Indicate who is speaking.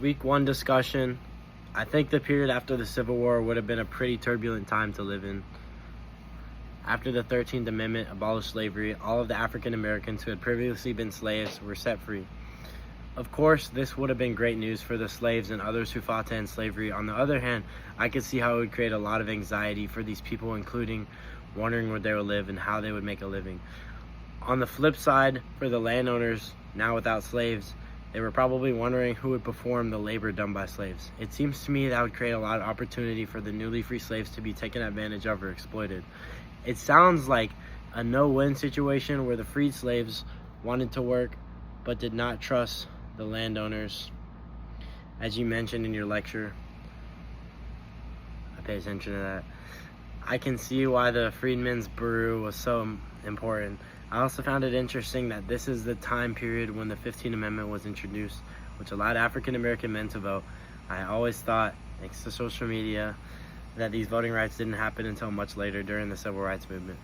Speaker 1: Week 1 discussion. I think the period after the Civil War would have been a pretty turbulent time to live in. After the 13th Amendment abolished slavery, all of the African Americans who had previously been slaves were set free. Of course, this would have been great news for the slaves and others who fought to end slavery. On the other hand, I could see how it would create a lot of anxiety for these people, including wondering where they would live and how they would make a living. On the flip side, for the landowners, now without slaves, they were probably wondering who would perform the labor done by slaves. It seems to me that would create a lot of opportunity for the newly free slaves to be taken advantage of or exploited. It sounds like a no-win situation where the freed slaves wanted to work but did not trust the landowners. As you mentioned in your lecture, I pay attention to that. I can see why the Freedmen's Bureau was so important. I also found it interesting that this is the time period when the 15th Amendment was introduced, which allowed African American men to vote. I always thought, thanks to social media, that these voting rights didn't happen until much later during the Civil Rights Movement.